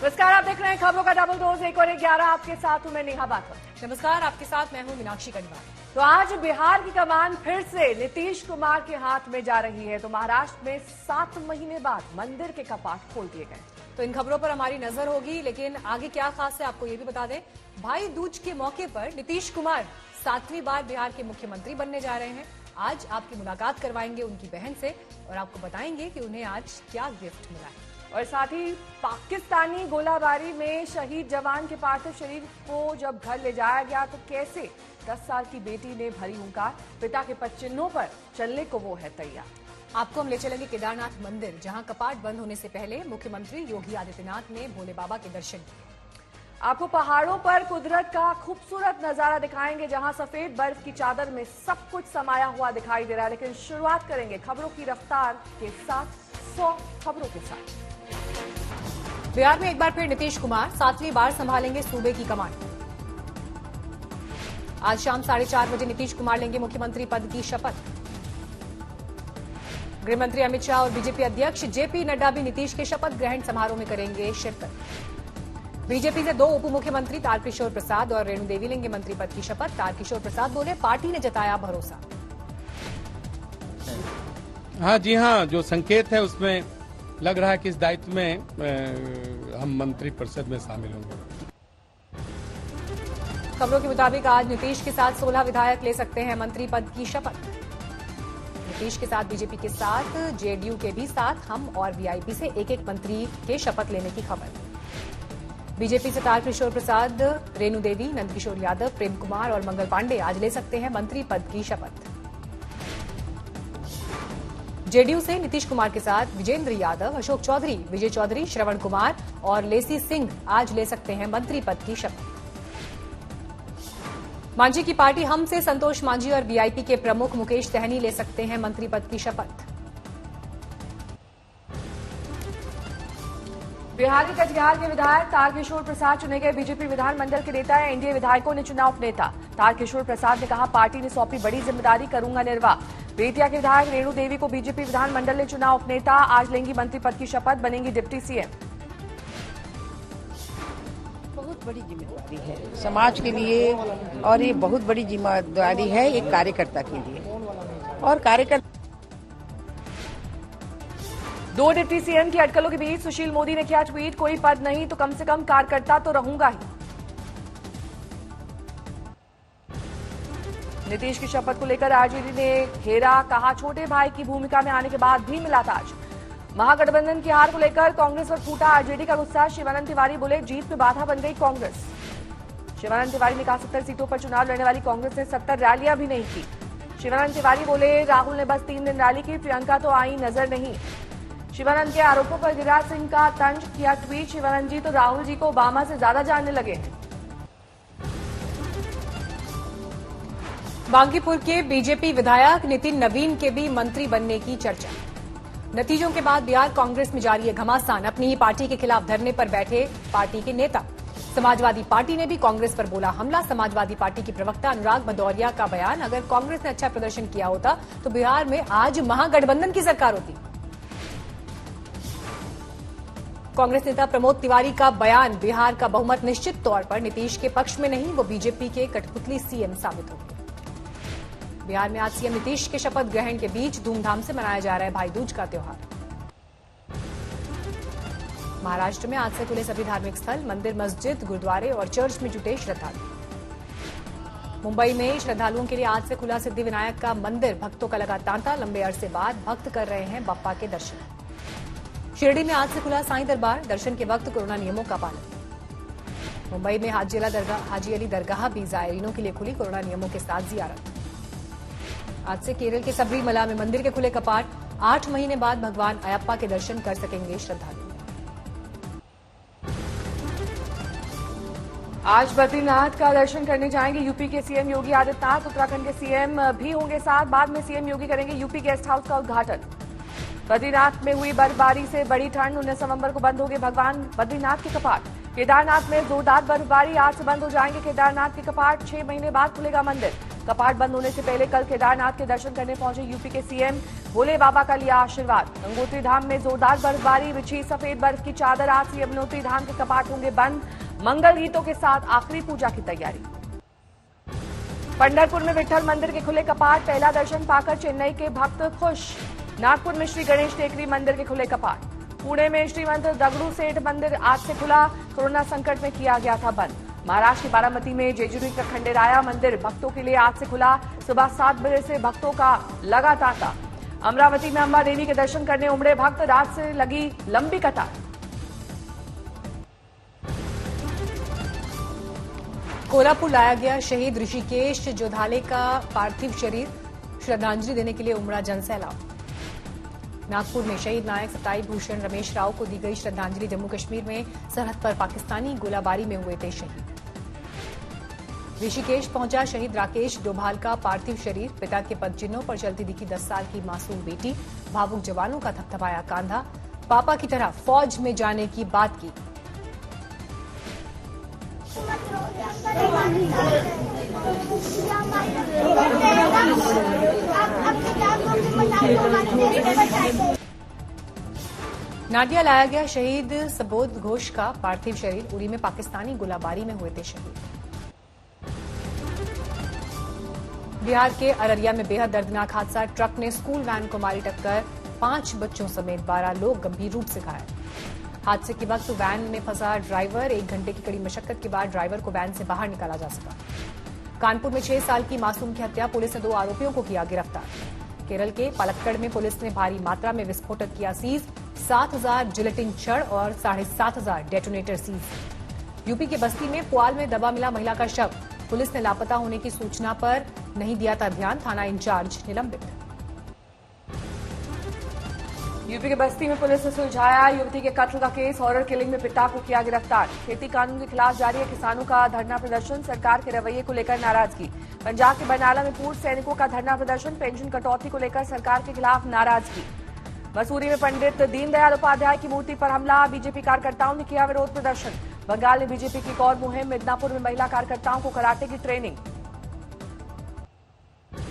नमस्कार, आप देख रहे हैं खबरों का डबल डोज 1 और 11। आपके साथ हूं मैं नेहा बाथर। नमस्कार, आपके साथ मैं हूं मीनाक्षी कनिवार। तो आज बिहार की कमान फिर से नीतीश कुमार के हाथ में जा रही है। तो महाराष्ट्र में 7 महीने बाद मंदिर के कपाट खोल दिए गए। तो इन खबरों पर हमारी नजर होगी, लेकिन आगे क्या खास है आपको ये भी बता दें। भाई दूज के मौके पर नीतीश कुमार 7वीं बार बिहार के मुख्यमंत्री बनने जा रहे हैं। आज आपकी मुलाकात करवाएंगे उनकी बहन से और आपको बताएंगे कि उन्हें आज क्या गिफ्ट मिला है। और साथ ही पाकिस्तानी गोलाबारी में शहीद जवान के पार्थिव शरीर को जब घर ले जाया गया तो कैसे 10 साल की बेटी ने भरी हुंकार, पिता के पदचिन्हों पर चलने को वो है तैयार। आपको हम ले चलेंगे केदारनाथ मंदिर, जहां कपाट बंद होने से पहले मुख्यमंत्री योगी आदित्यनाथ ने भोले बाबा के दर्शन किए। आपको पहाड़ों पर कुदरत का खूबसूरत नजारा दिखाएंगे, जहां सफेद बर्फ की चादर में सब कुछ समाया हुआ दिखाई दे रहा है। लेकिन शुरुआत करेंगे खबरों की रफ्तार के साथ 100 खबरों के साथ। बिहार में एक बार फिर नीतीश कुमार 7वीं बार संभालेंगे सूबे की कमान। आज शाम 4:30 बजे नीतीश कुमार लेंगे मुख्यमंत्री पद की शपथ। गृहमंत्री अमित शाह और बीजेपी अध्यक्ष जेपी नड्डा भी नीतीश के शपथ ग्रहण समारोह में करेंगे शिरकत। बीजेपी से 2 उप मुख्यमंत्री तारकिशोर प्रसाद और रेणु देवी लेंगे मंत्री पद की शपथ। तारकिशोर प्रसाद बोले, पार्टी ने जताया भरोसा। हाँ जी हाँ, जो संकेत है उसमें लग रहा है कि इस दायित्व में हम मंत्री परिषद में शामिल होंगे। खबरों के मुताबिक आज नीतीश के साथ 16 विधायक ले सकते हैं मंत्री पद की शपथ। नीतीश के साथ बीजेपी के साथ जेडीयू के भी साथ हम और वीआईपी से एक मंत्री के शपथ लेने की खबर। बीजेपी से तारकिशोर प्रसाद, रेणु देवी, नंदकिशोर यादव, प्रेम कुमार और मंगल पांडे आज ले सकते हैं मंत्री पद की शपथ। जेडीयू से नीतीश कुमार के साथ विजेंद्र यादव, अशोक चौधरी, विजय चौधरी, श्रवण कुमार और लेसी सिंह आज ले सकते हैं मंत्री पद की शपथ। मांझी की पार्टी हम से संतोष मांझी और वीआईपी के प्रमुख मुकेश सहनी ले सकते हैं मंत्री पद की शपथ। बिहार के कटिहार के विधायक तारकिशोर प्रसाद चुने गए बीजेपी विधानमंडल के नेता है। एनडीए विधायकों ने चुना उपनेता। तारकिशोर प्रसाद ने कहा, पार्टी ने सौंपी बड़ी जिम्मेदारी, करूंगा निर्वाह। बेतिया के विधायक रेणु देवी को बीजेपी विधानमंडल ने चुना उपनेता। आज लेंगी मंत्री पद की शपथ, बनेंगी डिप्टी सीएम। बहुत बड़ी जिम्मेदारी है समाज के लिए और ये बहुत बड़ी जिम्मेदारी है एक कार्यकर्ता के लिए। और कार्यकर्ता 2 डिप्टी सीएम की अटकलों के बीच सुशील मोदी ने किया ट्वीट, कोई पद नहीं तो कम से कम कार्यकर्ता तो रहूंगा ही। नीतीश की शपथ को लेकर आरजेडी ने घेरा, कहा छोटे भाई की भूमिका में आने के बाद भी मिला ताज। महागठबंधन की हार को लेकर कांग्रेस पर फूटा आरजेडी का गुस्सा। शिवानंद तिवारी बोले, जीत में बाधा बन गई कांग्रेस। शिवानंद तिवारी ने कहा, 70 सीटों पर चुनाव लड़ने वाली कांग्रेस ने 70 रैलियां भी नहीं की। शिवानंद तिवारी बोले, राहुल ने बस 3 दिन रैली की, प्रियंका तो आई नजर नहीं। शिवानंद के आरोपों पर गिरिराज सिंह का तंज किया ट्वीट, शिवानंद जी तो राहुल जी को ओबामा से ज्यादा जानने लगे हैं। बांकीपुर के बीजेपी विधायक नितिन नवीन के भी मंत्री बनने की चर्चा। नतीजों के बाद बिहार कांग्रेस में जारी है घमासान। अपनी ही पार्टी के खिलाफ धरने पर बैठे पार्टी के नेता। समाजवादी पार्टी ने भी कांग्रेस पर बोला हमला। समाजवादी पार्टी की प्रवक्ता अनुराग भदौरिया का बयान, अगर कांग्रेस ने अच्छा प्रदर्शन किया होता तो बिहार में आज महागठबंधन की सरकार होती। कांग्रेस नेता प्रमोद तिवारी का बयान, बिहार का बहुमत निश्चित तौर पर नीतीश के पक्ष में नहीं, वो बीजेपी के कठपुतली सीएम साबित होंगे। बिहार में आज सीएम नीतीश के शपथ ग्रहण के बीच धूमधाम से मनाया जा रहा है भाई दूज का त्योहार। महाराष्ट्र में आज से खुले सभी धार्मिक स्थल, मंदिर, मस्जिद, गुरुद्वारे और चर्च में जुटे श्रद्धालु। मुंबई में श्रद्धालुओं के लिए आज से खुला सिद्धिविनायक का मंदिर, भक्तों का लगा तांता। लंबे अरसे बाद भक्त कर रहे हैं बप्पा के दर्शन। शिरडी में आज से खुला साईं दरबार, दर्शन के वक्त कोरोना नियमों का पालन। मुंबई में हाजी अली दरगाह भी जायरीनों के लिए खुली, कोरोना नियमों के साथ जियारत। आज से केरल के सबरीमला में मंदिर के खुले कपाट, 8 महीने बाद भगवान अयप्पा के दर्शन कर सकेंगे श्रद्धालु। आज बद्रीनाथ का दर्शन करने जाएंगे यूपी के सीएम योगी आदित्यनाथ। उत्तराखंड के सीएम भी होंगे साथ। बाद में सीएम योगी करेंगे यूपी गेस्ट हाउस का उद्घाटन। बद्रीनाथ में हुई बर्फबारी से बड़ी ठंड, 19 नवंबर को बंद होंगे भगवान बद्रीनाथ के कपाट। केदारनाथ में जोरदार बर्फबारी, आज से बंद हो जाएंगे केदारनाथ के कपाट। 6 महीने बाद खुलेगा मंदिर। कपाट बंद होने से पहले कल केदारनाथ के दर्शन करने पहुंचे यूपी के सीएम, भोले बाबा का लिया आशीर्वाद। गंगोत्री धाम में जोरदार बर्फबारी, बिछी सफेद बर्फ की चादर। आज से यमुनोत्री धाम के कपाट होंगे बंद। मंगल गीतों के साथ आखिरी पूजा की तैयारी। पंढरपुर में विठ्ठल मंदिर के खुले कपाट, पहला दर्शन पाकर चेन्नई के भक्त खुश। नागपुर में श्री गणेश टेकरी मंदिर के खुले कपाट। पुणे में श्रीमंत दगड़ू सेठ मंदिर आज से खुला, कोरोना संकट में किया गया था बंद। महाराष्ट्र के बारामती में जेजुरी का खंडेराया मंदिर भक्तों के लिए आज से खुला, सुबह 7 बजे से भक्तों का लगा तांता। अमरावती में अंबा देवी के दर्शन करने उमड़े भक्त, रात से लगी लंबी कतार। कोल्हापुर लाया गया शहीद ऋषिकेश जोधाले का पार्थिव शरीर, श्रद्धांजलि देने के लिए उमड़ा जनसैलाब। नागपुर में शहीद नायक सताई भूषण रमेश राव को दी गई श्रद्धांजलि। जम्मू कश्मीर में सरहद पर पाकिस्तानी गोलाबारी में हुए थे शहीद। ऋषिकेश पहुंचा शहीद राकेश डोभाल का पार्थिव शरीर, पिता के पदचिन्हों पर चलती दिखी 10 साल की मासूम बेटी। भावुक जवानों का थपथपाया कांधा, पापा की तरह फौज में जाने की बात की। नादिया लाया गया शहीद सबोध घोष का पार्थिव शरीर, उरी में पाकिस्तानी गोलाबारी में हुए थे शहीद। बिहार के अररिया में बेहद दर्दनाक हादसा, ट्रक ने स्कूल वैन को मारी टक्कर, 5 बच्चों समेत 12 लोग गंभीर रूप से घायल। हादसे के वक्त वैन में फंसा ड्राइवर, 1 घंटे की कड़ी मशक्कत के बाद ड्राइवर को वैन से बाहर निकाला जा सका। कानपुर में 6 साल की मासूम की हत्या, पुलिस ने 2 आरोपियों को किया गिरफ्तार। केरल के पलक्कड़ में पुलिस ने भारी मात्रा में विस्फोटक किया सीज, 7,000 जिलेटिन छड़ और 7,500 डेटोनेटर सीज। यूपी के बस्ती में पुआल में दबा मिला महिला का शव, पुलिस ने लापता होने की सूचना पर नहीं दिया था ध्यान, थाना इंचार्ज निलंबित। यूपी के बस्ती में पुलिस ने सुलझाया युवती के कत्ल का केस, हॉरर किलिंग में पिता को किया गिरफ्तार। खेती कानून के खिलाफ जारी है किसानों का धरना प्रदर्शन, सरकार के रवैये को लेकर नाराजगी। पंजाब के बरनाला में पूर्व सैनिकों का धरना प्रदर्शन, पेंशन कटौती को लेकर सरकार के खिलाफ नाराजगी। मसूरी में पंडित दीनदयाल उपाध्याय की मूर्ति पर हमला, बीजेपी कार्यकर्ताओं ने किया विरोध प्रदर्शन। बंगाल में बीजेपी की एक और मुहिम, मिदनापुर में महिला कार्यकर्ताओं को कराटे की ट्रेनिंग।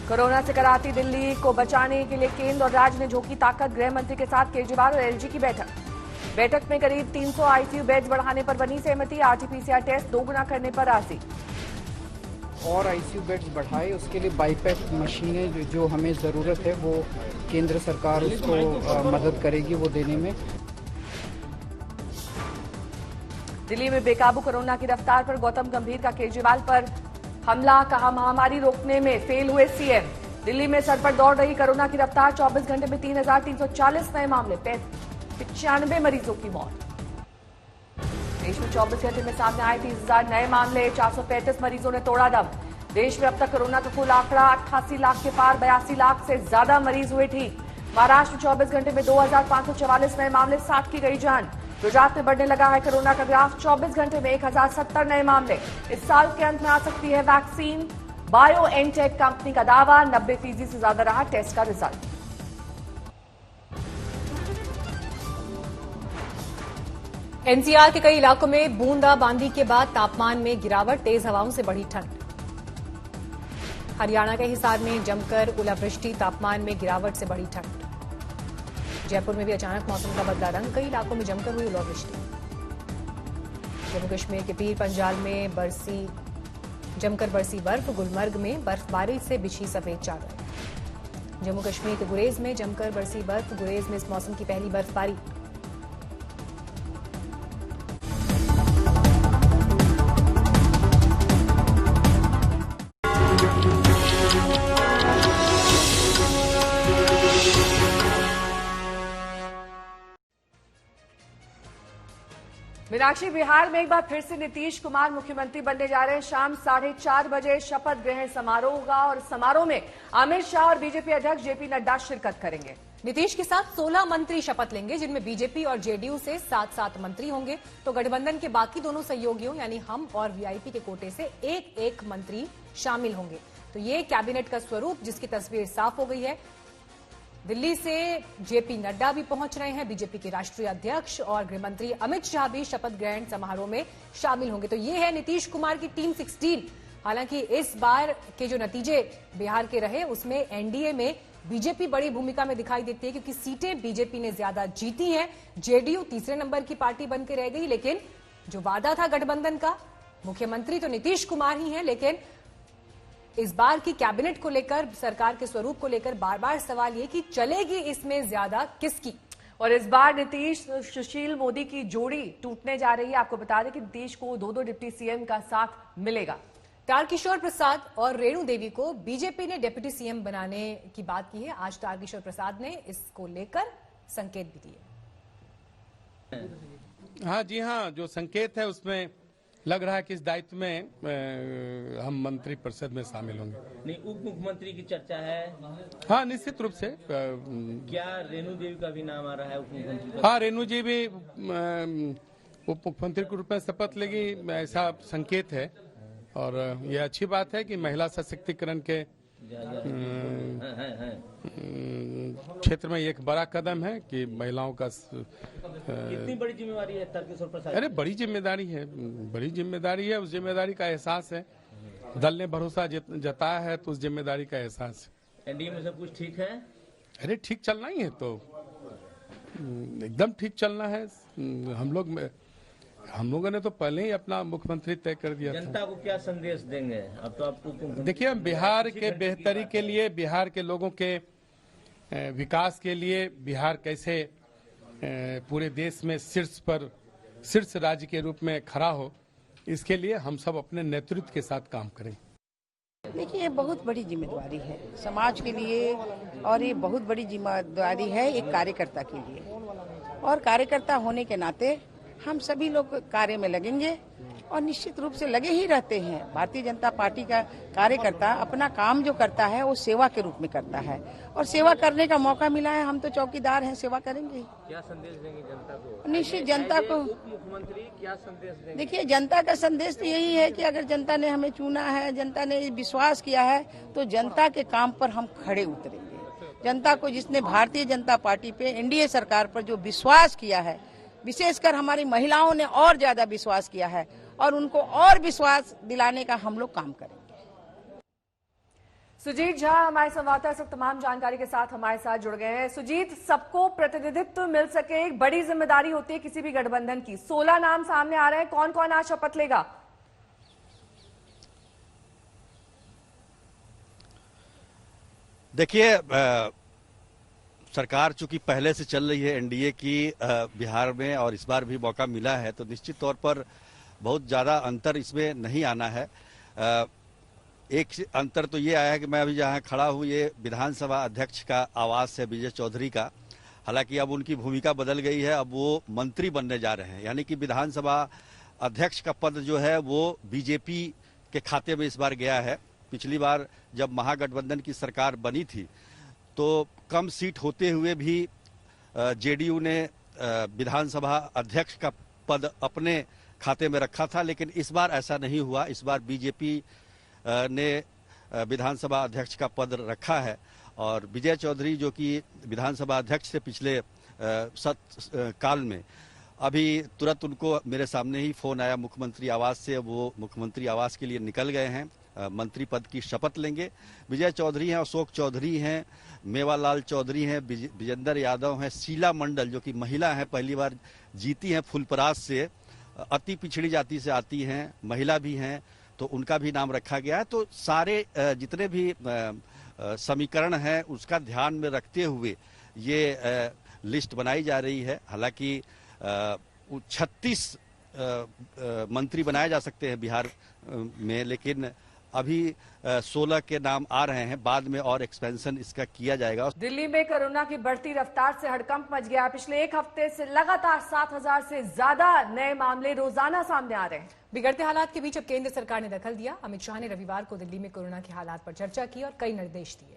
कोरोना से कराती दिल्ली को बचाने के लिए केंद्र और राज्य ने झोंकी ताकत, गृह मंत्री के साथ केजरीवाल और एलजी की बैठक में करीब 300 आईसीयू बेड्स बढ़ाने पर बनी सहमति, आरटीपीसीआर टेस्ट 2 गुना करने पर राजी। और आईसीयू बेड्स बढ़ाए, उसके लिए बाईपैप मशीनें जो हमें जरूरत है वो केंद्र सरकार उसको मदद करेगी वो देने में। दिल्ली में बेकाबू कोरोना की रफ्तार पर गौतम गंभीर का केजरीवाल पर हमला, कहा महामारी रोकने में फेल हुए सीएम। दिल्ली में सर पर दौड़ रही कोरोना की रफ्तार, 24 घंटे में 3,340 नए मामले, 95 मरीजों की मौत। देश में 24 घंटे में सामने आए 30,000 नए मामले, 435 मरीजों ने तोड़ा दम। देश में अब तक कोरोना का कुल आंकड़ा 88 लाख के पार, 82 लाख से ज्यादा मरीज हुए ठीक। महाराष्ट्र में 24 घंटे में 2,544 नए मामले, 60 की गई जान। गुजरात में बढ़ने लगा है कोरोना का ग्राफ, 24 घंटे में 1,070 नए मामले। इस साल के अंत में आ सकती है वैक्सीन, बायोएनटेक कंपनी का दावा, 90% से ज्यादा रहा टेस्ट का रिजल्ट। एनसीआर के कई इलाकों में बूंदाबांदी के बाद तापमान में गिरावट, तेज हवाओं से बढ़ी ठंड। हरियाणा के हिसार में जमकर ओलावृष्टि, तापमान में गिरावट से बढ़ी ठंड। जयपुर में भी अचानक मौसम का बदला रंग, कई इलाकों में जमकर हुई ओलावृष्टि। जम्मू कश्मीर के पीर पंजाल में जमकर बरसी बर्फ, गुलमर्ग में बर्फबारी से बिछी सफेद चादर। जम्मू कश्मीर के गुरेज में जमकर बरसी बर्फ, गुरेज में इस मौसम की पहली बर्फबारी। मीनाक्षी, बिहार में एक बार फिर से नीतीश कुमार मुख्यमंत्री बनने जा रहे हैं। शाम 4:30 बजे शपथ ग्रहण समारोह होगा और समारोह में अमित शाह और बीजेपी अध्यक्ष जेपी नड्डा शिरकत करेंगे। नीतीश के साथ 16 मंत्री शपथ लेंगे, जिनमें बीजेपी और जेडीयू से 7-7 मंत्री होंगे, तो गठबंधन के बाकी दोनों सहयोगियों यानी हम और वीआईपी के कोटे से एक मंत्री शामिल होंगे। तो ये कैबिनेट का स्वरूप, जिसकी तस्वीर साफ हो गई है। दिल्ली से जेपी नड्डा भी पहुंच रहे हैं, बीजेपी के राष्ट्रीय अध्यक्ष और गृहमंत्री अमित शाह भी शपथ ग्रहण समारोह में शामिल होंगे। तो ये है नीतीश कुमार की टीम 16। हालांकि इस बार के जो नतीजे बिहार के रहे उसमें एनडीए में बीजेपी बड़ी भूमिका में दिखाई देती है, क्योंकि सीटें बीजेपी ने ज्यादा जीती हैं। जेडीयू तीसरे नंबर की पार्टी बनकर रह गई, लेकिन जो वादा था गठबंधन का, मुख्यमंत्री तो नीतीश कुमार ही हैं, लेकिन इस बार की कैबिनेट को लेकर, सरकार के स्वरूप को लेकर बार बार सवाल ये कि चलेगी इसमें ज्यादा किसकी। और इस बार नीतीश सुशील मोदी की जोड़ी टूटने जा रही है। आपको बता दें कि नीतीश को 2 डिप्टी सीएम का साथ मिलेगा। तारकिशोर प्रसाद और रेणु देवी को बीजेपी ने डिप्टी सीएम बनाने की बात की है। आज तारकिशोर प्रसाद ने इसको लेकर संकेत भी दिए। हाँ जी हाँ, जो संकेत है उसमें लग रहा है कि इस दायित्व में हम मंत्री परिषद में शामिल होंगे। नहीं, उप मुख्यमंत्री की चर्चा है। हाँ, निश्चित रूप से। क्या रेणु देवी का भी नाम आ रहा है उप मुख्यमंत्री? हाँ, रेणु जी भी उप मुख्यमंत्री के रूप में शपथ लेगी, ऐसा संकेत है। और ये अच्छी बात है कि महिला सशक्तिकरण के क्षेत्र में एक बड़ा कदम है कि महिलाओं का। कितनी बड़ी जिम्मेवारी है तारकिशोर प्रसाद? अरे बड़ी जिम्मेदारी है, बड़ी जिम्मेदारी है। उस जिम्मेदारी का एहसास है, दल ने भरोसा जताया है, तो उस जिम्मेदारी का एहसास है। एनडीए में सब कुछ ठीक है? अरे ठीक चलना ही है, तो एकदम ठीक चलना है। हम लोगों ने तो पहले ही अपना मुख्यमंत्री तय कर दिया था। जनता को क्या संदेश देंगे? अब तो आपको देखिए, हम बिहार के बेहतरी के लिए, बिहार के लोगों के विकास के लिए, बिहार कैसे पूरे देश में शीर्ष राज्य के रूप में खड़ा हो, इसके लिए हम सब अपने नेतृत्व के साथ काम करें। देखिए, ये बहुत बड़ी जिम्मेदारी है समाज के लिए, और ये बहुत बड़ी जिम्मेदारी है एक कार्यकर्ता के लिए। और कार्यकर्ता होने के नाते हम सभी लोग कार्य में लगेंगे, और निश्चित रूप से लगे ही रहते हैं। भारतीय जनता पार्टी का कार्यकर्ता अपना काम जो करता है वो सेवा के रूप में करता है, और सेवा करने का मौका मिला है, हम तो चौकीदार हैं, सेवा करेंगे। क्या संदेश देंगे जनता को? निश्चित जनता को उप मुख्यमंत्री क्या संदेश देंगे? देखिए, जनता का संदेश तो यही है कि अगर जनता ने हमें चुना है, जनता ने विश्वास किया है, तो जनता के काम पर हम खड़े उतरेंगे। जनता को, जिसने भारतीय जनता पार्टी पे, एनडीए सरकार पर जो विश्वास किया है, विशेषकर हमारी महिलाओं ने और ज्यादा विश्वास किया है, और उनको और विश्वास दिलाने का हम लोग काम करेंगे। सुजीत झा हमारे संवाददाता सब तमाम जानकारी के साथ हमारे साथ जुड़ गए हैं। सुजीत, सबको प्रतिनिधित्व मिल सके, एक बड़ी जिम्मेदारी होती है किसी भी गठबंधन की। 16 नाम सामने आ रहे हैं, कौन कौन आज शपथ लेगा? देखिए, सरकार चूंकि पहले से चल रही है एनडीए की बिहार में, और इस बार भी मौका मिला है, तो निश्चित तौर पर बहुत ज़्यादा अंतर इसमें नहीं आना है। एक अंतर तो ये आया है कि मैं अभी जहाँ खड़ा हूँ, ये विधानसभा अध्यक्ष का आवास है विजय चौधरी का। हालांकि अब उनकी भूमिका बदल गई है, अब वो मंत्री बनने जा रहे हैं, यानी कि विधानसभा अध्यक्ष का पद जो है वो बीजेपी के खाते में इस बार गया है। पिछली बार जब महागठबंधन की सरकार बनी थी तो कम सीट होते हुए भी जेडीयू ने विधानसभा अध्यक्ष का पद अपने खाते में रखा था, लेकिन इस बार ऐसा नहीं हुआ। इस बार बीजेपी ने विधानसभा अध्यक्ष का पद रखा है, और विजय चौधरी जो कि विधानसभा अध्यक्ष थे पिछले काल में, अभी तुरंत उनको मेरे सामने ही फोन आया मुख्यमंत्री आवास से, वो मुख्यमंत्री आवास के लिए निकल गए हैं, मंत्री पद की शपथ लेंगे। विजय चौधरी हैं, अशोक चौधरी हैं, मेवालाल चौधरी हैं, विजेंद्र यादव हैं, शीला मंडल जो कि महिला हैं, पहली बार जीती हैं फुलपरास से, अति पिछड़ी जाति से आती हैं, महिला भी हैं, तो उनका भी नाम रखा गया है। तो सारे जितने भी समीकरण हैं उसका ध्यान में रखते हुए ये लिस्ट बनाई जा रही है। हालांकि 36 मंत्री बनाए जा सकते हैं बिहार में, लेकिन अभी 16 के नाम आ रहे हैं, बाद में और एक्सपेंशन इसका किया जाएगा। दिल्ली में कोरोना की बढ़ती रफ्तार से हड़कंप मच गया। पिछले एक हफ्ते से लगातार 7000 से ज्यादा नए मामले रोजाना सामने आ रहे हैं। बिगड़ते हालात के बीच अब केंद्र सरकार ने दखल दिया। अमित शाह ने रविवार को दिल्ली में कोरोना के हालात पर चर्चा की और कई निर्देश दिए।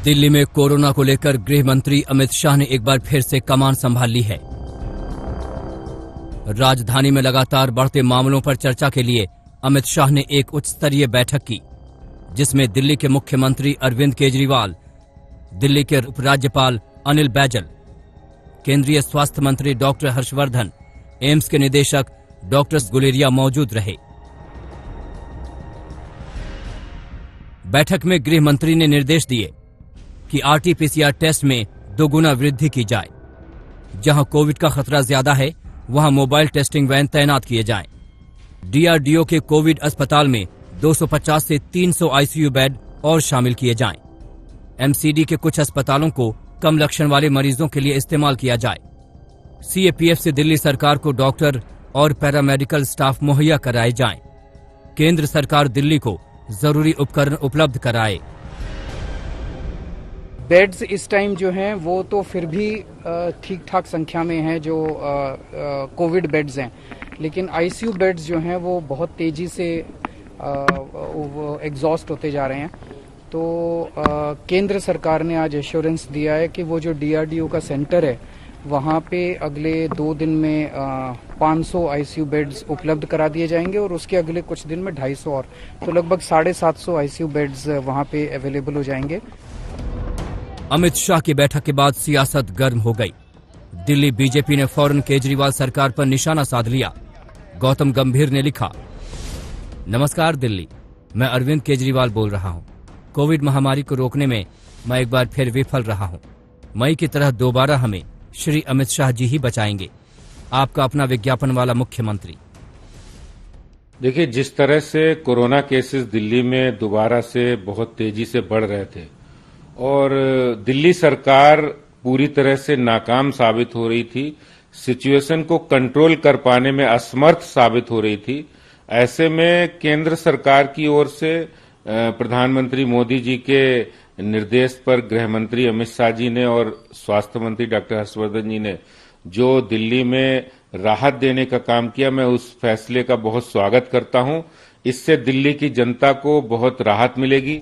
दिल्ली में कोरोना को लेकर गृह मंत्री अमित शाह ने एक बार फिर से कमान संभाल ली है। राजधानी में लगातार बढ़ते मामलों पर चर्चा के लिए अमित शाह ने एक उच्च स्तरीय बैठक की, जिसमें दिल्ली के मुख्यमंत्री अरविंद केजरीवाल, दिल्ली के उपराज्यपाल अनिल बैजल, केंद्रीय स्वास्थ्य मंत्री डॉक्टर हर्षवर्धन, एम्स के निदेशक डॉक्टर गुलेरिया मौजूद रहे। बैठक में गृह मंत्री ने निर्देश दिए कि आरटी-पीसीआर टेस्ट में 2 गुना वृद्धि की जाए। जहां कोविड का खतरा ज्यादा है, वहां मोबाइल टेस्टिंग वैन तैनात किए जाएं। डीआरडीओ के कोविड अस्पताल में 250 से 300 आईसीयू बेड और शामिल किए जाएं। एमसीडी के कुछ अस्पतालों को कम लक्षण वाले मरीजों के लिए इस्तेमाल किया जाए। सीएपीएफ से दिल्ली सरकार को डॉक्टर और पैरामेडिकल स्टाफ मुहैया कराए जाएं। केंद्र सरकार दिल्ली को जरूरी उपकरण उपलब्ध कराए। बेड्स इस टाइम जो हैं वो तो फिर भी ठीक ठाक संख्या में हैं जो कोविड बेड्स हैं, लेकिन आईसीयू बेड्स जो हैं वो बहुत तेजी से एग्जॉस्ट होते जा रहे हैं। तो केंद्र सरकार ने आज एश्योरेंस दिया है कि वो जो डीआरडीओ का सेंटर है वहाँ पे अगले 2 दिन में 500 आईसीयू बेड्स उपलब्ध करा दिए जाएंगे और उसके अगले कुछ दिन में 250 और, तो लगभग 750 आईसीयू बेड्स वहाँ पे अवेलेबल हो जाएंगे। अमित शाह की बैठक के बाद सियासत गर्म हो गई। दिल्ली बीजेपी ने फौरन केजरीवाल सरकार पर निशाना साध लिया। गौतम गंभीर ने लिखा, नमस्कार दिल्ली, मैं अरविंद केजरीवाल बोल रहा हूं। कोविड महामारी को रोकने में मैं एक बार फिर विफल रहा हूं। मई की तरह दोबारा हमें श्री अमित शाह जी ही बचाएंगे। आपका अपना विज्ञापन वाला मुख्यमंत्री। देखिए, जिस तरह से कोरोना केसेस दिल्ली में दोबारा से बहुत तेजी से बढ़ रहे थे और दिल्ली सरकार पूरी तरह से नाकाम साबित हो रही थी, सिचुएशन को कंट्रोल कर पाने में असमर्थ साबित हो रही थी, ऐसे में केंद्र सरकार की ओर से प्रधानमंत्री मोदी जी के निर्देश पर गृह मंत्री अमित शाह जी ने और स्वास्थ्य मंत्री डॉक्टर हर्षवर्धन जी ने जो दिल्ली में राहत देने का काम किया, मैं उस फैसले का बहुत स्वागत करता हूं। इससे दिल्ली की जनता को बहुत राहत मिलेगी।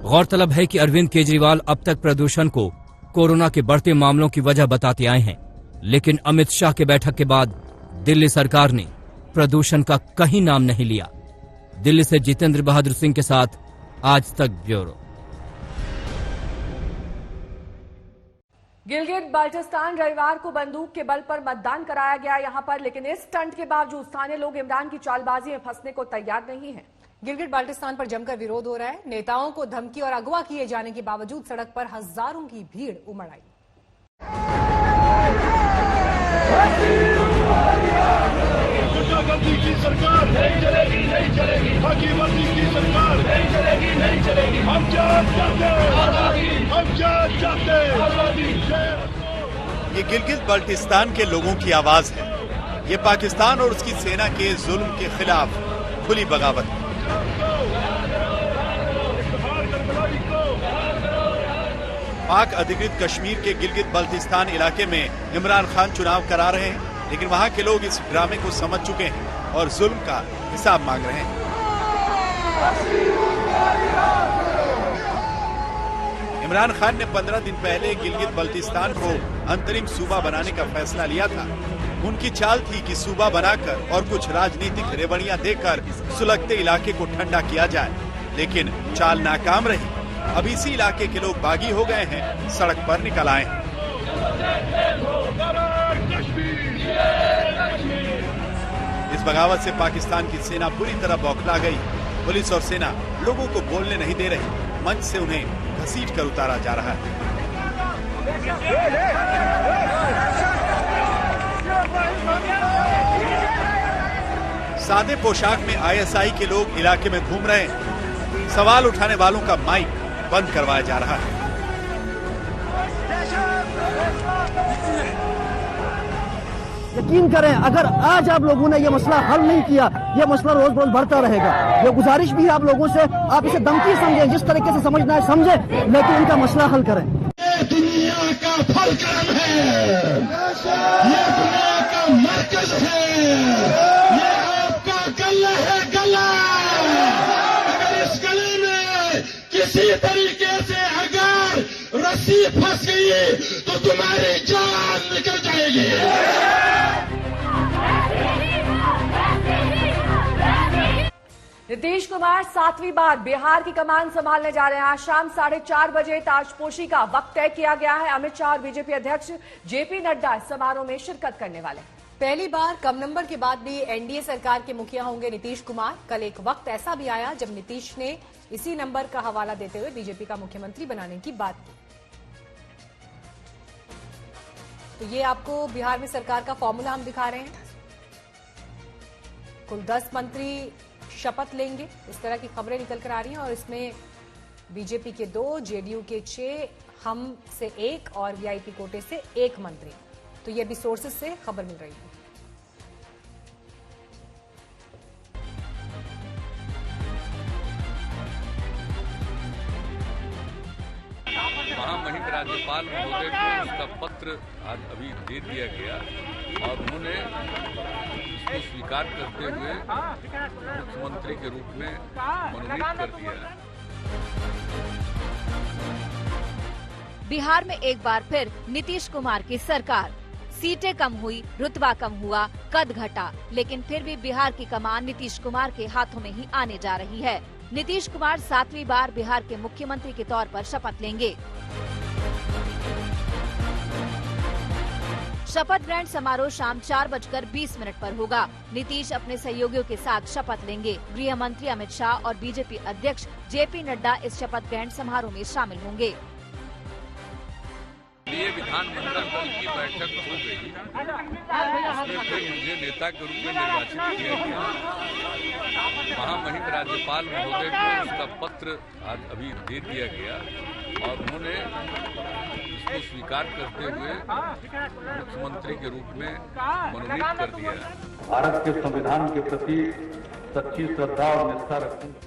गौरतलब है कि अरविंद केजरीवाल अब तक प्रदूषण को कोरोना के बढ़ते मामलों की वजह बताते आए हैं, लेकिन अमित शाह के बैठक के बाद दिल्ली सरकार ने प्रदूषण का कहीं नाम नहीं लिया। दिल्ली से जितेंद्र बहादुर सिंह के साथ आज तक ब्यूरो। गिलगित बाल्टिस्तान रविवार को बंदूक के बल पर मतदान कराया गया यहां पर, लेकिन इस स्टंट के बावजूद स्थानीय लोग इमरान की चालबाजी में फंसने को तैयार नहीं है। गिलगित बाल्टिस्तान पर जमकर विरोध हो रहा है। नेताओं को धमकी और अगवा किए जाने के बावजूद सड़क पर हजारों की भीड़ उमड़ आई। की सरकार नहीं चलेगी, नहीं चलेगी। हकीमती की सरकार नहीं चलेगी, नहीं चलेगी। हम जान चाहते हैं, हम जान चाहते हैं। ये गिलगित बाल्टिस्तान के लोगों की आवाज है। ये पाकिस्तान और उसकी सेना के जुल्म के खिलाफ खुली बगावत है। पाक अधिकृत कश्मीर के गिलगित बाल्टिस्तान इलाके में इमरान खान चुनाव करा रहे हैं, लेकिन वहां के लोग इस ड्रामे को समझ चुके हैं और जुल्म का हिसाब मांग रहे हैं। इमरान खान ने 15 दिन पहले गिलगित बाल्टिस्तान को अंतरिम सूबा बनाने का फैसला लिया था। उनकी चाल थी कि सूबा बनाकर और कुछ राजनीतिक रेवड़ियां देकर सुलगते इलाके को ठंडा किया जाए, लेकिन चाल नाकाम रही। अब इसी इलाके के लोग बागी हो गए हैं, सड़क पर निकल आए हैं। इस बगावत से पाकिस्तान की सेना पूरी तरह बौखला गई। पुलिस और सेना लोगों को बोलने नहीं दे रही, मंच से उन्हें घसीट कर उतारा जा रहा है। सादे पोशाक में आईएसआई के लोग इलाके में घूम रहे हैं। सवाल उठाने वालों का माइक बंद करवाया जा रहा है। यकीन करें, अगर आज आप लोगों ने ये मसला हल नहीं किया, ये मसला रोज रोज बढ़ता रहेगा। ये गुजारिश भी है आप लोगों से, आप इसे धमकी समझें, जिस तरीके से समझना है समझे, लेकिन इनका मसला हल करें। ये दुनिया का फलक्रम है, ये दुनिया का मरकज है, ये आपका गला है, गला। अगर इस गले में किसी तरीके से अगर रस्सी फंस गई तो तुम्हारी जान निकल जाएगी। नीतीश कुमार 7वीं बार बिहार की कमान संभालने जा रहे हैं। आज शाम 4:30 बजे ताजपोशी का वक्त तय किया गया है। अमित शाह और बीजेपी अध्यक्ष जेपी नड्डा इस समारोह में शिरकत करने वाले हैं। पहली बार कम नंबर के बाद भी एनडीए सरकार के मुखिया होंगे नीतीश कुमार। कल एक वक्त ऐसा भी आया जब नीतीश ने इसी नंबर का हवाला देते हुए बीजेपी का मुख्यमंत्री बनाने की बात की। तो ये आपको बिहार में सरकार का फॉर्मूला हम दिखा रहे हैं। कुल 10 मंत्री शपथ लेंगे, इस तरह की खबरें निकल कर आ रही हैं। और इसमें बीजेपी के 2, जेडीयू के 6, हम से 1 और वीआईपी कोटे से 1 मंत्री। तो ये भी सोर्सेज से खबर मिल रही है। महामहिम राज्यपाल महोदय को उसका पत्र आज अभी दे दिया गया और उन्होंने इसको स्वीकार करते हुए मुख्यमंत्री के रूप में मनोनीत कर दिया। बिहार में एक बार फिर नीतीश कुमार की सरकार। सीटें कम हुई, रुतबा कम हुआ, कद घटा, लेकिन फिर भी बिहार की कमान नीतीश कुमार के हाथों में ही आने जा रही है। नीतीश कुमार 7वीं बार बिहार के मुख्यमंत्री के तौर पर शपथ लेंगे। शपथ ग्रहण समारोह शाम 4:20 पर होगा। नीतीश अपने सहयोगियों के साथ शपथ लेंगे। गृह मंत्री अमित शाह और बीजेपी अध्यक्ष जेपी नड्डा इस शपथ ग्रहण समारोह में शामिल होंगे। ये विधानमंडल दल की बैठक हो गई, उसमें फिर मुझे नेता के रूप में निर्वाचित किया गया। महामहिम राज्यपाल महोदय को उसका पत्र आज अभी दे दिया गया और उन्होंने इसको स्वीकार करते हुए मुख्यमंत्री के रूप में मनोनीत कर दिया। भारत के संविधान के प्रति सच्ची श्रद्धा और निष्ठा रखूंगा।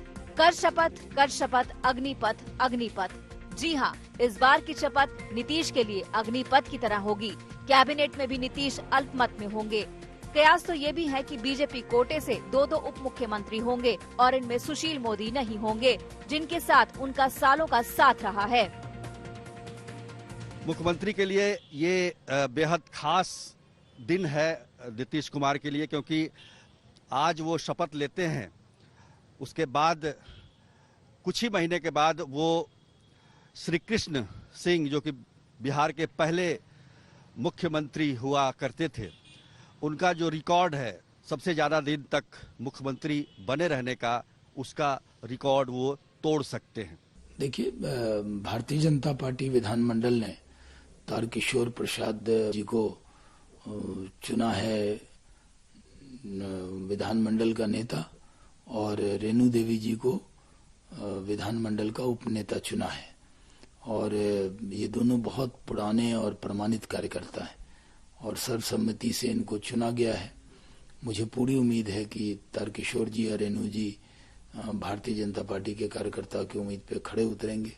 कर शपथ अग्निपथ अग्निपथ। जी हाँ, इस बार की शपथ नीतीश के लिए अग्निपथ की तरह होगी। कैबिनेट में भी नीतीश अल्पमत में होंगे। कयास तो ये भी है कि बीजेपी कोटे से 2 उप मुख्यमंत्री होंगे और इनमें सुशील मोदी नहीं होंगे, जिनके साथ उनका सालों का साथ रहा है। मुख्यमंत्री के लिए ये बेहद खास दिन है नीतीश कुमार के लिए, क्योंकि आज वो शपथ लेते हैं। उसके बाद कुछ ही महीने के बाद वो श्री कृष्ण सिंह, जो कि बिहार के पहले मुख्यमंत्री हुआ करते थे, उनका जो रिकॉर्ड है सबसे ज़्यादा दिन तक मुख्यमंत्री बने रहने का, उसका रिकॉर्ड वो तोड़ सकते हैं। देखिए, भारतीय जनता पार्टी विधानमंडल ने तारकिशोर प्रसाद जी को चुना है विधानमंडल का नेता और रेणु देवी जी को विधानमंडल का उपनेता चुना है। और ये दोनों बहुत पुराने और प्रमाणित कार्यकर्ता हैं और सर्वसम्मति से इनको चुना गया है। मुझे पूरी उम्मीद है कि तारकिशोर जी और रेणु जी भारतीय जनता पार्टी के कार्यकर्ताओं की उम्मीद पे खड़े उतरेंगे।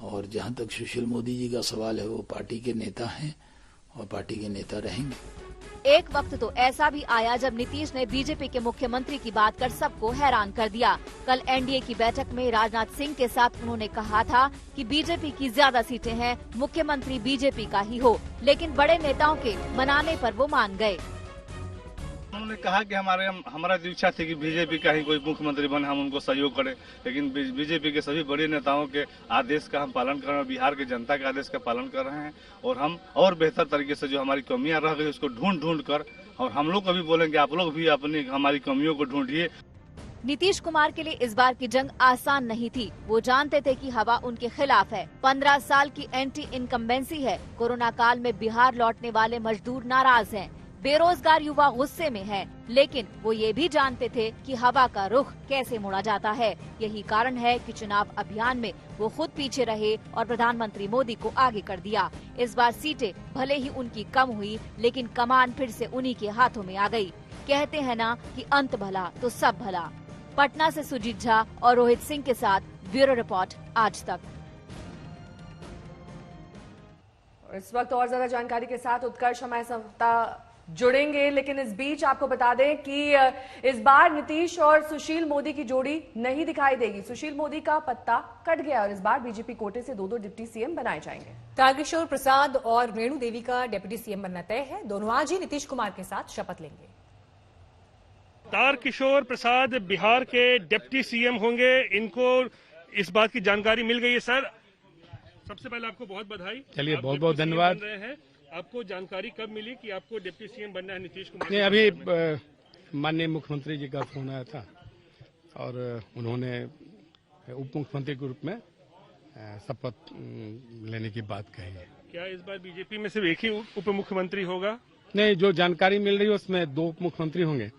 और जहां तक सुशील मोदी जी का सवाल है, वो पार्टी के नेता हैं और पार्टी के नेता रहेंगे। एक वक्त तो ऐसा भी आया जब नीतीश ने बीजेपी के मुख्यमंत्री की बात कर सबको हैरान कर दिया। कल एनडीए की बैठक में राजनाथ सिंह के साथ उन्होंने कहा था कि बीजेपी की ज्यादा सीटें हैं, मुख्यमंत्री बीजेपी का ही हो, लेकिन बड़े नेताओं के मनाने पर वो मान गए। उन्होंने कहा कि हमारा जो इच्छा थी कि बीजेपी का ही कोई मुख्यमंत्री बने, हम उनको सहयोग करें, लेकिन बीजेपी के सभी बड़े नेताओं के आदेश का हम पालन कर रहे हैं, बिहार के जनता के आदेश का पालन कर रहे हैं। और हम और बेहतर तरीके से जो हमारी कमियां रह गई उसको ढूंढ कर, और हम लोग कभी बोलेंगे आप लोग भी अपनी हमारी कमियों को ढूंढिए। नीतीश कुमार के लिए इस बार की जंग आसान नहीं थी। वो जानते थे कि हवा उनके खिलाफ है। 15 साल की एंटी इनकम्बेंसी है। कोरोना काल में बिहार लौटने वाले मजदूर नाराज हैं। बेरोजगार युवा गुस्से में हैं, लेकिन वो ये भी जानते थे कि हवा का रुख कैसे मुड़ा जाता है। यही कारण है कि चुनाव अभियान में वो खुद पीछे रहे और प्रधानमंत्री मोदी को आगे कर दिया। इस बार सीटें भले ही उनकी कम हुई, लेकिन कमान फिर से उन्हीं के हाथों में आ गई। कहते हैं ना कि अंत भला तो सब भला। पटना से सुजीत झा और रोहित सिंह के साथ ब्यूरो रिपोर्ट आज तक। इस वक्त और ज्यादा जानकारी के साथ उत्कर्ष हमारे साथ जुड़ेंगे, लेकिन इस बीच आपको बता दें कि इस बार नीतीश और सुशील मोदी की जोड़ी नहीं दिखाई देगी। सुशील मोदी का पत्ता कट गया और इस बार बीजेपी कोटे से 2 डिप्टी सीएम बनाए जाएंगे। तारकिशोर प्रसाद और रेणु देवी का डिप्टी सीएम बनना तय है। दोनों आज ही नीतीश कुमार के साथ शपथ लेंगे। तारकिशोर प्रसाद बिहार के डिप्टी सीएम होंगे, इनको इस बात की जानकारी मिल गई है। सर, सबसे पहले आपको बहुत बधाई। चलिए, बहुत बहुत धन्यवाद। बन रहे हैं, आपको जानकारी कब मिली कि आपको डिप्टी सीएम बनना है नीतीश कुमार? नहीं, अभी माननीय मुख्यमंत्री जी का फोन आया था और उन्होंने उप मुख्यमंत्री के रूप में शपथ लेने की बात कही है। क्या इस बार बीजेपी में सिर्फ एक ही उप मुख्यमंत्री होगा? नहीं, जो जानकारी मिल रही है उसमें 2 उप मुख्यमंत्री होंगे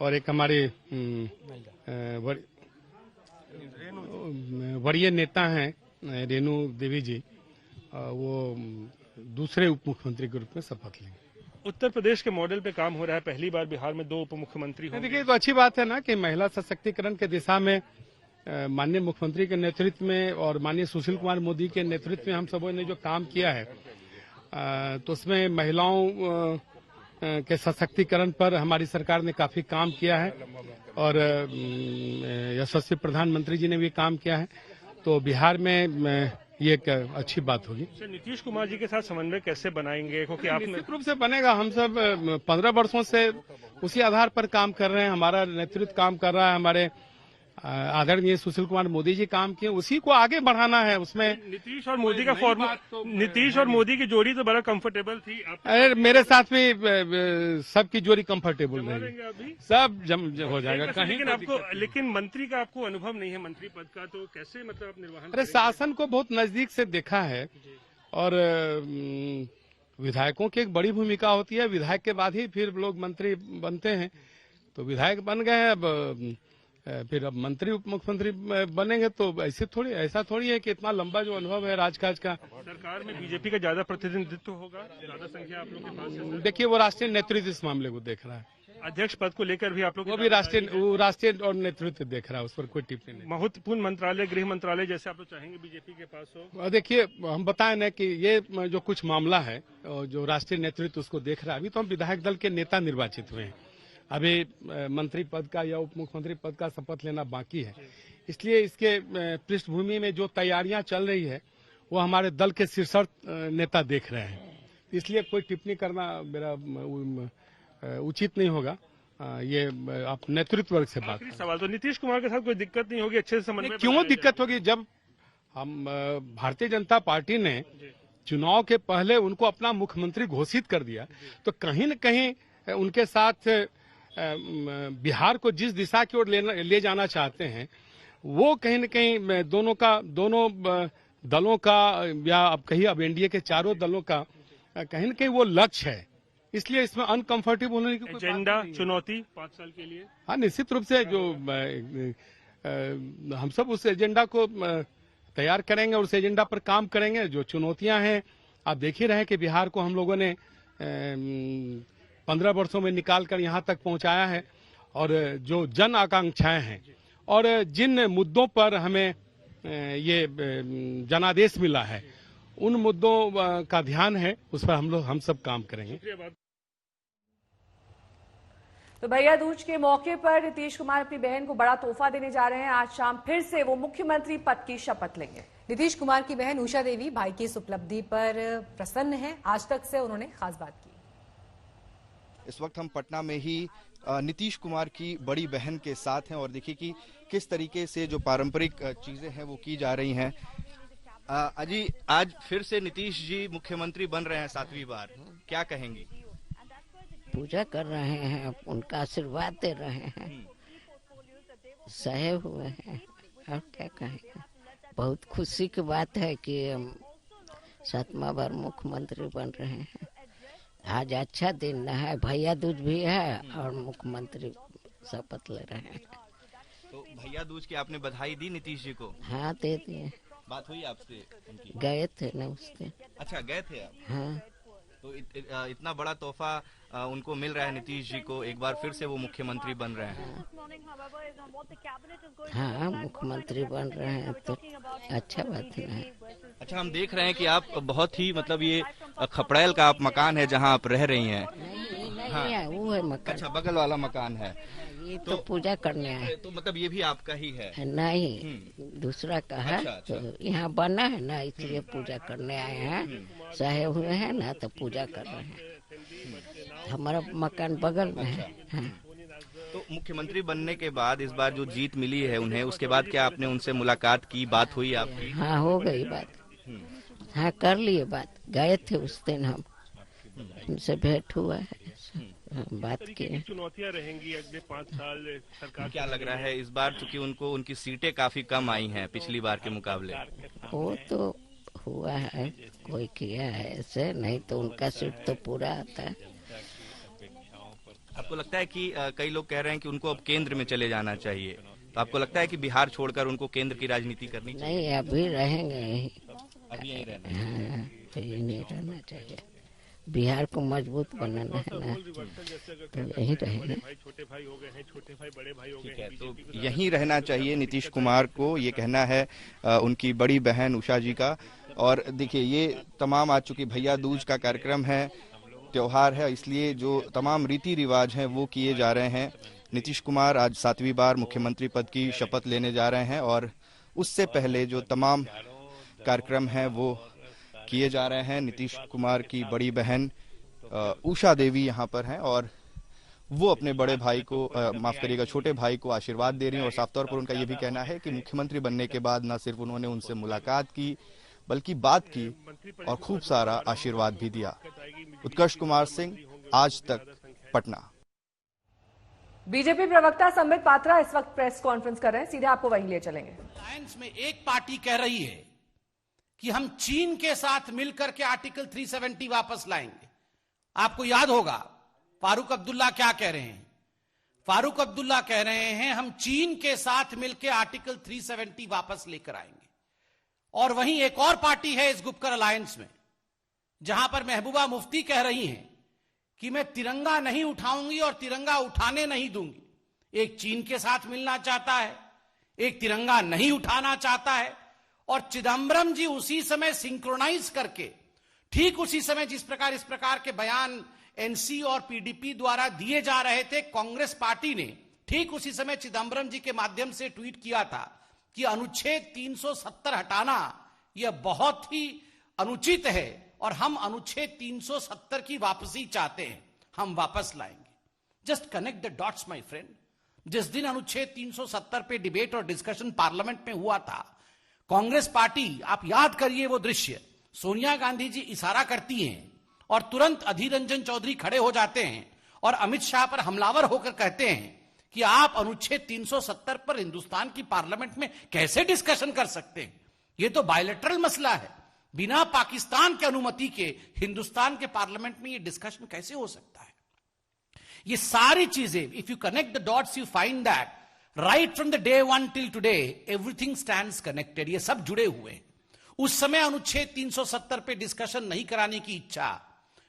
और एक हमारे वरीय नेता हैं रेणु देवी जी, वो दूसरे उप मुख्यमंत्री के रूप में शपथ लेंगे। उत्तर प्रदेश के मॉडल पे काम हो रहा है, पहली बार बिहार में 2 उप मुख्यमंत्री होंगे। देखिए, तो अच्छी बात है ना कि महिला सशक्तिकरण के दिशा में माननीय मुख्यमंत्री के नेतृत्व में और माननीय सुशील कुमार मोदी के नेतृत्व में हम सबों ने जो काम किया है, तो उसमें महिलाओं के सशक्तिकरण पर हमारी सरकार ने काफी काम किया है और यशस्वी प्रधानमंत्री जी ने भी काम किया है, तो बिहार में ये एक अच्छी बात होगी। नीतीश कुमार जी के साथ समन्वय कैसे बनाएंगे? क्योंकि आपने निश्चित रूप से बनेगा। हम सब 15 वर्षों से उसी आधार पर काम कर रहे हैं, हमारा नेतृत्व काम कर रहा है, हमारे आदरणीय सुशील कुमार मोदी जी काम किए, उसी को आगे बढ़ाना है। उसमें नीतीश और मोदी का फॉर्मूला, नीतीश और मोदी की जोड़ी तो बड़ा कंफर्टेबल थी। अरे मेरे साथ भी सबकी जोड़ी कंफर्टेबल रहेगी, सब हो जाएगा कहीं। लेकिन मंत्री का आपको अनुभव नहीं है, मंत्री पद का, तो कैसे मतलब आप निर्वहन? अरे शासन को बहुत नजदीक से देखा है और विधायकों की एक बड़ी भूमिका होती है, विधायक के बाद ही फिर लोग मंत्री बनते हैं, तो विधायक बन गए हैं, अब फिर अब मंत्री उप मुख्यमंत्री बनेंगे, तो ऐसा थोड़ी है कि इतना लंबा जो अनुभव है राजकाज का। सरकार में बीजेपी का ज्यादा प्रतिनिधित्व होगा, ज्यादा संख्या आप लोग के पास है? देखिए, वो राष्ट्रीय नेतृत्व इस मामले को देख रहा है। अध्यक्ष पद को लेकर भी आप लोग? वो भी राष्ट्रीय और नेतृत्व देख रहा है, उस पर कोई टिप्पणी नहीं। महत्वपूर्ण मंत्रालय, गृह मंत्रालय जैसे आप लोग चाहेंगे बीजेपी के पास हो? देखिए, हम बताएं ना कि ये जो कुछ मामला है, जो राष्ट्रीय नेतृत्व उसको देख रहा है। अभी तो हम विधायक दल के नेता निर्वाचित हुए हैं, अभी मंत्री पद का या उप मुख्यमंत्री पद का शपथ लेना बाकी है, इसलिए इसके पृष्ठभूमि में जो तैयारियां चल रही है वो हमारे दल के शीर्ष नेता देख रहे हैं, इसलिए कोई टिप्पणी करना मेरा उचित नहीं होगा। ये आप नेतृत्व वर्ग से बात। सवाल, तो नीतीश कुमार के साथ कोई दिक्कत नहीं होगी? अच्छे से समन्वय क्यों दिक्कत होगी? जब हम भारतीय जनता पार्टी ने चुनाव के पहले उनको अपना मुख्यमंत्री घोषित कर दिया, तो कहीं न कहीं उनके साथ बिहार को जिस दिशा की ओर ले जाना चाहते हैं, वो कहीं न कहीं दोनों दलों का, या अब कहिए अब एनडीए के चारों दलों का कहीं न कहीं वो लक्ष्य है, इसलिए इसमें अनकंफर्टेबल होने की कोई एजेंडा, चुनौती 5 साल के लिए। हाँ, निश्चित रूप से जो हम सब उस एजेंडा को तैयार करेंगे और उस एजेंडा पर काम करेंगे। जो चुनौतियां हैं, आप देख ही रहे कि बिहार को हम लोगों ने 15 वर्षों में निकाल कर यहाँ तक पहुँचाया है, और जो जन आकांक्षाएं हैं और जिन मुद्दों पर हमें ये जनादेश मिला है, उन मुद्दों का ध्यान है, उस पर हम सब काम करेंगे। तो भैया दूज के मौके पर नीतीश कुमार अपनी बहन को बड़ा तोहफा देने जा रहे हैं। आज शाम फिर से वो मुख्यमंत्री पद की शपथ लेंगे। नीतीश कुमार की बहन उषा देवी भाई की इस उपलब्धि पर प्रसन्न है। आज तक से उन्होंने खास बात की। इस वक्त हम पटना में ही नीतीश कुमार की बड़ी बहन के साथ हैं और देखिए कि किस तरीके से जो पारंपरिक चीजें हैं वो की जा रही हैं। अजी, आज फिर से नीतीश जी मुख्यमंत्री बन रहे हैं 7वीं बार, क्या कहेंगी? पूजा कर रहे हैं, उनका आशीर्वाद दे रहे हैं, सहे हुए हैं, और क्या कहेंगे। बहुत खुशी की बात है कि 7वां बार मुख्यमंत्री बन रहे हैं। आज अच्छा दिन है, भैया दूज भी है और मुख्यमंत्री शपथ ले रहे हैं। तो भैया दूज की आपने बधाई दी नीतीश जी को? हाँ, दे दिए। बात हुई आपसे उनकी? गए थे ना उस दिन। अच्छा, गए थे आप? हाँ। तो इतना बड़ा तोहफा उनको मिल रहा है नीतीश जी को, एक बार फिर से वो मुख्यमंत्री बन रहे हैं। हाँ, मुख्यमंत्री बन रहे हैं तो अच्छा बात है। अच्छा, हम देख रहे हैं कि आप बहुत ही मतलब ये खपड़ैल का आप मकान है जहाँ आप रह रही हैं। नहीं, हाँ। वो है मकान। अच्छा, बगल वाला मकान है। ये तो पूजा करने आए। तो मतलब ये भी आपका ही है? नहीं, दूसरा का है। अच्छा। तो यहाँ बना है ना, इसलिए पूजा करने आए हैं। सहे हुए हैं ना, तो पूजा कर रहे हैं। हमारा मकान बगल में है। हाँ। तो मुख्यमंत्री बनने के बाद इस बार जो जीत मिली है उन्हें, उसके बाद क्या आपने उनसे मुलाकात की, बात हुई आपकी? हाँ, हो गई बात। हाँ, कर लिए बात, गए थे उस दिन हम, उनसे भेंट हुआ है, बात की। चुनौतियां रहेंगी अगले 5 साल सरकार? क्या लग रहा है इस बार, चूंकि उनकी सीटें काफी कम आई हैं पिछली बार के मुकाबले? वो तो हुआ है, कोई किया है ऐसे, नहीं तो उनका सीट तो पूरा आता है। आपको लगता है कि कई लोग कह रहे हैं कि उनको अब केंद्र में चले जाना चाहिए, तो आपको लगता है कि बिहार छोड़कर उनको केंद्र की राजनीति करनी चाहिए? नहीं, अभी रहेंगे यहीं, अभी यहीं रहना? हाँ, यही नहीं रहना चाहिए। बिहार को मजबूत बनाना है ना, तो यहीं रहेंगे। छोटे भाई हो गए हैं, छोटे भाई बड़े भाई हो गए हैं, तो यहीं रहना चाहिए नीतीश कुमार को, ये कहना है उनकी बड़ी बहन उषा जी का। और देखिए, ये तमाम आज चूंकि भैया दूज का कार्यक्रम है, त्योहार है, इसलिए जो तमाम रीति रिवाज हैं वो किए जा रहे हैं। नीतीश कुमार आज 7वीं बार मुख्यमंत्री पद की शपथ लेने जा रहे हैं और उससे पहले जो तमाम कार्यक्रम हैं वो किए जा रहे हैं। नीतीश कुमार की बड़ी बहन उषा देवी यहाँ पर हैं और वो अपने बड़े भाई को, माफ करिएगा, छोटे भाई को आशीर्वाद दे रही हैं। और साफ तौर पर उनका ये भी कहना है कि मुख्यमंत्री बनने के बाद न सिर्फ उन्होंने उनसे मुलाकात की बल्कि बात की और खूब सारा आशीर्वाद भी दिया। उत्कर्ष कुमार सिंह, आज तक, पटना। बीजेपी प्रवक्ता संबित पात्रा इस वक्त प्रेस कॉन्फ्रेंस कर रहे हैं, सीधे आपको वहीं ले चलेंगे। अलायंस में एक पार्टी कह रही है कि हम चीन के साथ मिलकर के आर्टिकल 370 वापस लाएंगे। आपको याद होगा फारूक अब्दुल्ला क्या कह रहे हैं? फारूक अब्दुल्ला कह रहे हैं हम चीन के साथ मिलकर आर्टिकल 370 वापस लेकर आएंगे। और वहीं एक और पार्टी है इस गुपकर अलायंस में, जहां पर महबूबा मुफ्ती कह रही हैं कि मैं तिरंगा नहीं उठाऊंगी और तिरंगा उठाने नहीं दूंगी। एक चीन के साथ मिलना चाहता है, एक तिरंगा नहीं उठाना चाहता है। और चिदम्बरम जी उसी समय सिंक्रोनाइज करके, ठीक उसी समय जिस प्रकार इस प्रकार के बयान एनसी और पीडीपी द्वारा दिए जा रहे थे, कांग्रेस पार्टी ने ठीक उसी समय चिदम्बरम जी के माध्यम से ट्वीट किया था कि अनुच्छेद 370 हटाना यह बहुत ही अनुचित है और हम अनुच्छेद 370 की वापसी चाहते हैं, हम वापस लाएंगे। Just connect the dots my friend. जिस दिन अनुच्छेद 370 पे डिबेट और डिस्कशन पार्लियामेंट में हुआ था, कांग्रेस पार्टी, आप याद करिए वो दृश्य, सोनिया गांधी जी इशारा करती हैं और तुरंत अधीर रंजन चौधरी खड़े हो जाते हैं और अमित शाह पर हमलावर होकर कहते हैं कि आप अनुच्छेद 370 पर हिंदुस्तान की पार्लियामेंट में कैसे डिस्कशन कर सकते हैं? यह तो बायलैटरल मसला है, बिना पाकिस्तान की अनुमति के हिंदुस्तान के पार्लियामेंट में यह डिस्कशन कैसे हो सकता है? ये सारी चीजें, if you connect the dots you find that right from the day 1 till today everything stands connected. ये सब जुड़े हुए हैं। उस समय अनुच्छेद 370 पे डिस्कशन नहीं कराने की इच्छा,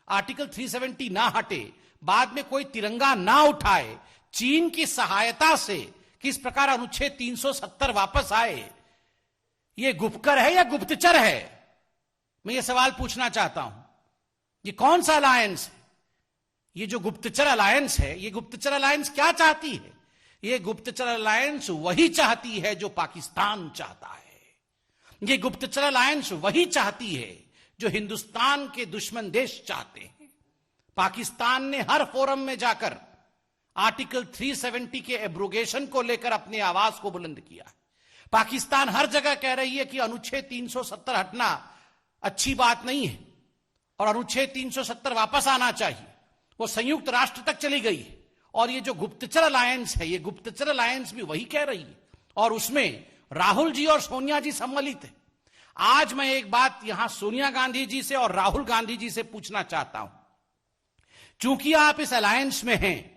आर्टिकल 370 ना हटे, बाद में कोई तिरंगा ना उठाए, चीन की सहायता से किस प्रकार अनुच्छेद 370 वापस आए, ये गुपकर है या गुप्तचर है? मैं ये सवाल पूछना चाहता हूं। ये कौन सा अलायंस है? ये जो गुप्तचर अलायंस है, ये गुप्तचर अलायंस क्या चाहती है? ये गुप्तचर अलायंस वही चाहती है जो पाकिस्तान चाहता है। ये गुप्तचर अलायंस वही चाहती है जो हिंदुस्तान के दुश्मन देश चाहते हैं। पाकिस्तान ने हर फोरम में जाकर आर्टिकल 370 के एब्रोगेशन को लेकर अपनी आवाज को बुलंद किया। पाकिस्तान हर जगह कह रही है कि अनुच्छेद 370 हटना अच्छी बात नहीं है और अनुच्छेद 370 वापस आना चाहिए। वो संयुक्त राष्ट्र तक चली गई है। और ये जो गुप्तचर अलायंस है, ये गुप्तचर अलायंस भी वही कह रही है और उसमें राहुल जी और सोनिया जी सम्मिलित है। आज मैं एक बात यहां सोनिया गांधी जी से और राहुल गांधी जी से पूछना चाहता हूं। चूंकि आप इस अलायंस में हैं,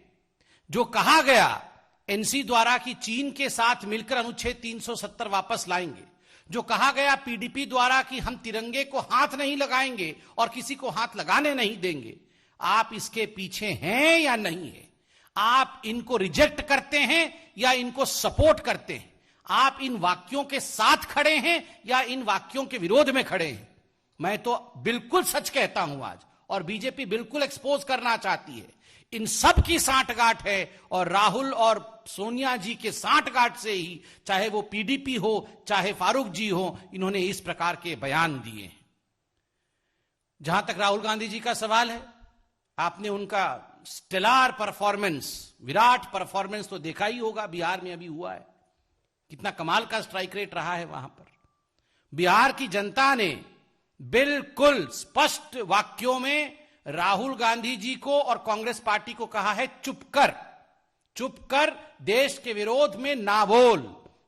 जो कहा गया एनसी द्वारा कि चीन के साथ मिलकर अनुच्छेद 370 वापस लाएंगे, जो कहा गया पीडीपी द्वारा कि हम तिरंगे को हाथ नहीं लगाएंगे और किसी को हाथ लगाने नहीं देंगे, आप इसके पीछे हैं या नहीं है? आप इनको रिजेक्ट करते हैं या इनको सपोर्ट करते हैं? आप इन वाक्यों के साथ खड़े हैं या इन वाक्यों के विरोध में खड़े हैं? मैं तो बिल्कुल सच कहता हूं आज, और बीजेपी बिल्कुल एक्सपोज करना चाहती है। इन सब की सांठगांठ है और राहुल और सोनिया जी के सांठगांठ से ही, चाहे वो पीडीपी हो चाहे फारूक जी हो, इन्होंने इस प्रकार के बयान दिए हैं। जहां तक राहुल गांधी जी का सवाल है, आपने उनका स्टेलार परफॉर्मेंस, विराट परफॉर्मेंस तो देखा ही होगा, बिहार में अभी हुआ है। कितना कमाल का स्ट्राइक रेट रहा है वहां पर। बिहार की जनता ने बिल्कुल स्पष्ट वाक्यों में राहुल गांधी जी को और कांग्रेस पार्टी को कहा है, चुप कर, देश के विरोध में ना बोल।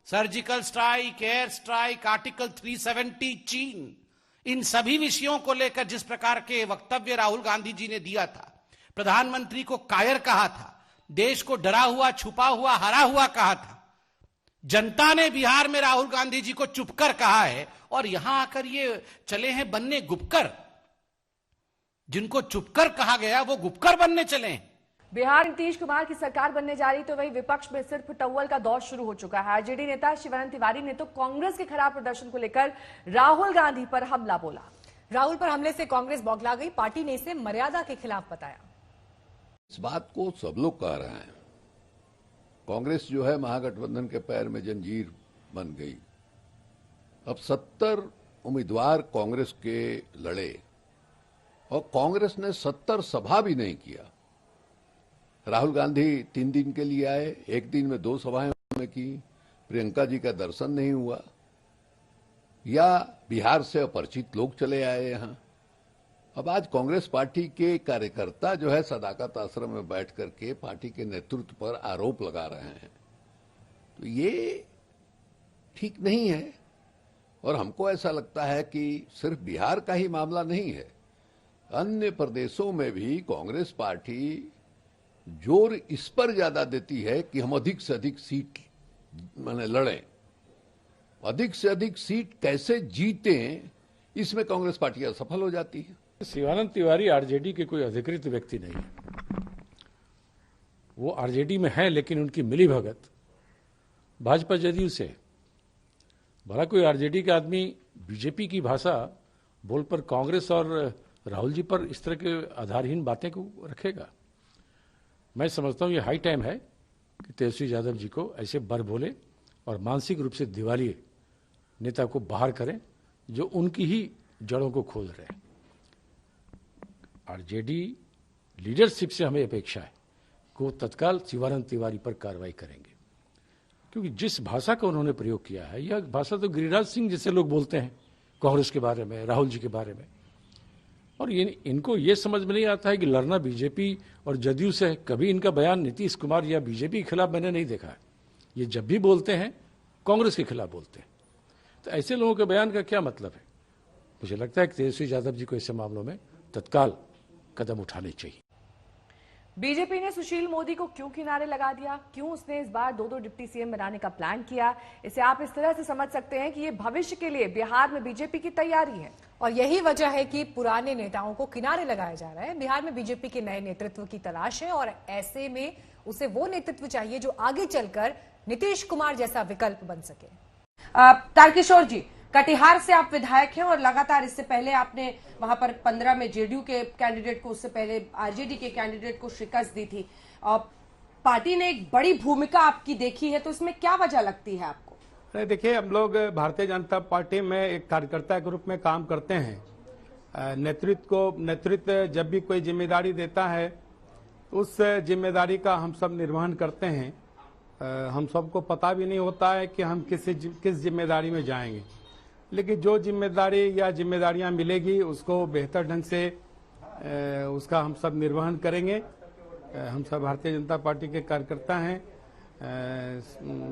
Surgical strike, air strike, article 370, चीन, इन सभी विषयों को लेकर जिस प्रकार के वक्तव्य राहुल गांधी जी ने दिया था, प्रधानमंत्री को कायर कहा था, देश को डरा हुआ, छुपा हुआ, हरा हुआ कहा था, जनता ने बिहार में राहुल गांधी जी को चुप कर कहा है और यहां आकर ये चले हैं बनने गुपकर। जिनको चुपकर कहा गया वो गुपकर बनने चले हैं। बिहार नीतीश कुमार की सरकार बनने जा रही तो वही विपक्ष में सिर्फ टव्वल का दौर शुरू हो चुका है। आरजेडी नेता शिवानंद तिवारी ने तो कांग्रेस के खराब प्रदर्शन को लेकर राहुल गांधी पर हमला बोला। राहुल पर हमले से कांग्रेस बौखला गई, पार्टी ने इसे मर्यादा के खिलाफ बताया। इस बात को सब लोग कह रहे हैं, कांग्रेस जो है महागठबंधन के पैर में जंजीर बन गई। अब 70 उम्मीदवार कांग्रेस के लड़े और कांग्रेस ने 70 सभा भी नहीं किया। राहुल गांधी 3 दिन के लिए आए, एक दिन में 2 सभाएं उन्होंने की, प्रियंका जी का दर्शन नहीं हुआ, या बिहार से अपरिचित लोग चले आए यहां। अब आज कांग्रेस पार्टी के कार्यकर्ता जो है सदाकत आश्रम में बैठ करके पार्टी के नेतृत्व पर आरोप लगा रहे हैं, तो ये ठीक नहीं है। और हमको ऐसा लगता है कि सिर्फ बिहार का ही मामला नहीं है, अन्य प्रदेशों में भी कांग्रेस पार्टी जोर इस पर ज्यादा देती है कि हम अधिक से अधिक सीट लड़ें, अधिक से अधिक सीट कैसे जीतें, इसमें कांग्रेस पार्टी असफल हो जाती है। शिवानंद तिवारी आरजेडी के कोई अधिकृत व्यक्ति नहीं है, वो आरजेडी में है, लेकिन उनकी मिलीभगत भाजपा जदयू से। भला कोई आरजेडी का आदमी बीजेपी की भाषा बोल पर कांग्रेस और राहुल जी पर इस तरह के आधारहीन बातें को रखेगा? मैं समझता हूं ये हाई टाइम है कि तेजस्वी यादव जी को ऐसे बर बोले और मानसिक रूप से दिवालिये नेता को बाहर करें जो उनकी ही जड़ों को खोद रहे हैं। आरजेडी लीडरशिप से हमें अपेक्षा है कि वो तत्काल शिवानंद तिवारी पर कार्रवाई करेंगे, क्योंकि जिस भाषा का उन्होंने प्रयोग किया है, यह भाषा तो गिरिराज सिंह जैसे लोग बोलते हैं कांग्रेस के बारे में, राहुल जी के बारे में। और इनको ये समझ में नहीं आता है कि लड़ना बीजेपी और जदयू से है। कभी इनका बयान नीतीश कुमार या बीजेपी के खिलाफ मैंने नहीं देखा है। ये जब भी बोलते हैं कांग्रेस के खिलाफ बोलते हैं। तो ऐसे लोगों के बयान का क्या मतलब है? मुझे लगता है कि तेजस्वी यादव जी को ऐसे मामलों में तत्काल कदम उठाने चाहिए। बीजेपी ने सुशील मोदी को क्यों किनारे लगा दिया? क्यों उसने इस बार 2 डिप्टी सीएम बनाने का प्लान किया? इसे आप इस तरह से समझ सकते हैं कि ये भविष्य के लिए बिहार में बीजेपी की तैयारी है, और यही वजह है कि पुराने नेताओं को किनारे लगाया जा रहा है। बिहार में बीजेपी के नए नेतृत्व की तलाश है और ऐसे में उसे वो नेतृत्व चाहिए जो आगे चलकर नीतीश कुमार जैसा विकल्प बन सके। तारकिशोर जी, कटिहार से आप विधायक हैं और लगातार इससे पहले आपने वहां पर 15 में जेडीयू के कैंडिडेट को, उससे पहले आरजेडी के कैंडिडेट को शिकस्त दी थी। पार्टी ने एक बड़ी भूमिका आपकी देखी है, तो इसमें क्या वजह लगती है आपको? देखिए, हम लोग भारतीय जनता पार्टी में एक कार्यकर्ता के रूप में काम करते हैं। नेतृत्व जब भी कोई जिम्मेदारी देता है उस जिम्मेदारी का हम सब निर्वहन करते हैं। हम सबको पता भी नहीं होता है कि हम किस जिम्मेदारी में जाएंगे, लेकिन जो जिम्मेदारी या जिम्मेदारियां मिलेगी उसको बेहतर ढंग से उसका हम सब निर्वहन करेंगे। हम सब भारतीय जनता पार्टी के कार्यकर्ता हैं,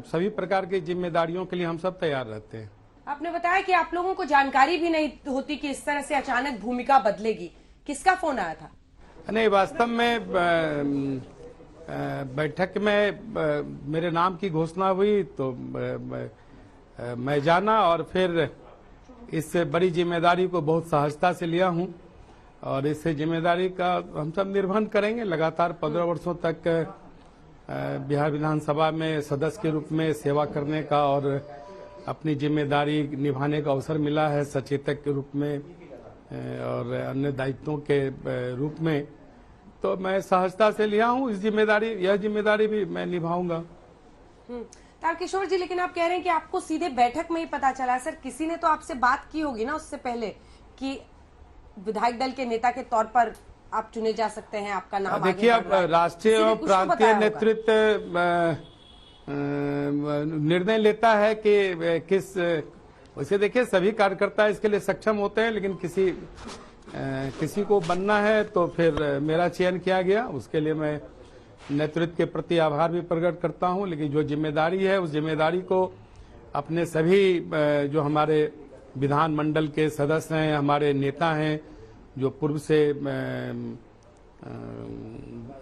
सभी प्रकार की जिम्मेदारियों के लिए हम सब तैयार रहते हैं। आपने बताया कि आप लोगों को जानकारी भी नहीं होती कि इस तरह से अचानक भूमिका बदलेगी। किसका फोन आया था? नहीं, वास्तव में बैठक में मेरे नाम की घोषणा हुई तो मैं जाना और फिर इस बड़ी जिम्मेदारी को बहुत सहजता से लिया हूं और इस जिम्मेदारी का हम सब निर्वहन करेंगे। लगातार 15 वर्षों तक बिहार विधानसभा में सदस्य के रूप में सेवा करने का और अपनी जिम्मेदारी निभाने का अवसर मिला है, सचेतक के रूप में और अन्य दायित्वों के रूप में, तो मैं सहजता से लिया हूं यह जिम्मेदारी भी मैं निभाऊंगा। तारकिशोर जी, लेकिन आप कह रहे हैं कि आपको सीधे बैठक में ही पता चला। सर, किसी ने तो आपसे बात की होगी ना उससे पहले कि विधायक दल के नेता के तौर पर आप चुने जा सकते हैं, आपका नाम देखिए, अब राष्ट्रीय और प्रांतीय नेतृत्व निर्णय लेता है कि किस, वैसे देखिए सभी कार्यकर्ता इसके लिए सक्षम होते हैं, लेकिन किसी को बनना है तो फिर मेरा चयन किया गया। उसके लिए मैं नेतृत्व के प्रति आभार भी प्रकट करता हूं, लेकिन जो जिम्मेदारी है उस जिम्मेदारी को अपने सभी जो हमारे विधानमंडल के सदस्य हैं, हमारे नेता हैं, जो पूर्व से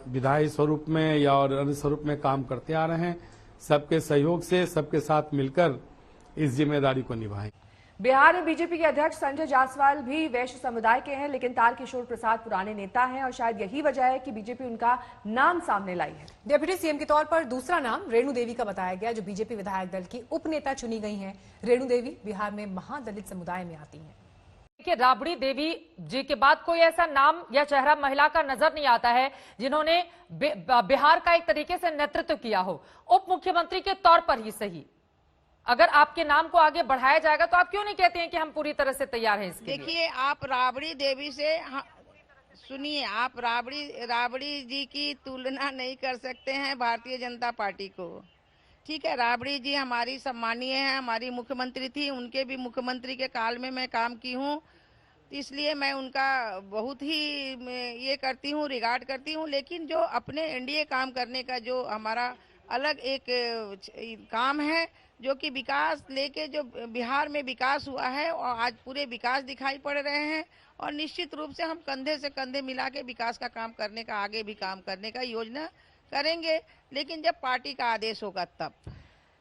विधायी स्वरूप में या और अन्य स्वरूप में काम करते आ रहे हैं, सबके सहयोग से, सबके साथ मिलकर इस जिम्मेदारी को निभाएं। बिहार में बीजेपी के अध्यक्ष संजय जायसवाल भी वैश्य समुदाय के हैं, लेकिन तारकिशोर प्रसाद पुराने नेता हैं और शायद यही वजह है कि बीजेपी उनका नाम सामने लाई है। डिप्टी सीएम के तौर पर दूसरा नाम रेणु देवी का बताया गया, जो बीजेपी विधायक दल की उपनेता चुनी गई हैं। रेणु देवी बिहार में महादलित समुदाय में आती हैं। देखिए, राबड़ी देवी जी के बाद कोई ऐसा नाम या चेहरा महिला का नजर नहीं आता है जिन्होंने बिहार का एक तरीके से नेतृत्व किया हो, उप मुख्यमंत्री के तौर पर ही सही। अगर आपके नाम को आगे बढ़ाया जाएगा तो आप क्यों नहीं कहते हैं कि हम पूरी तरह से तैयार हैं इसके लिए? देखिए, आप राबड़ी देवी से सुनिए, आप राबड़ी जी की तुलना नहीं कर सकते हैं भारतीय जनता पार्टी को। ठीक है, राबड़ी जी हमारी सम्मानीय है, हमारी मुख्यमंत्री थी, उनके भी मुख्यमंत्री के काल में मैं काम की हूँ, इसलिए मैं उनका बहुत ही ये करती हूँ, रिगार्ड करती हूँ। लेकिन जो अपने एनडीए काम करने का जो हमारा अलग एक काम है, जो कि विकास लेके जो बिहार में विकास हुआ है और आज पूरे विकास दिखाई पड़ रहे हैं, और निश्चित रूप से हम कंधे से कंधे मिला के विकास का काम करने का, आगे भी काम करने का योजना करेंगे, लेकिन जब पार्टी का आदेश होगा तब।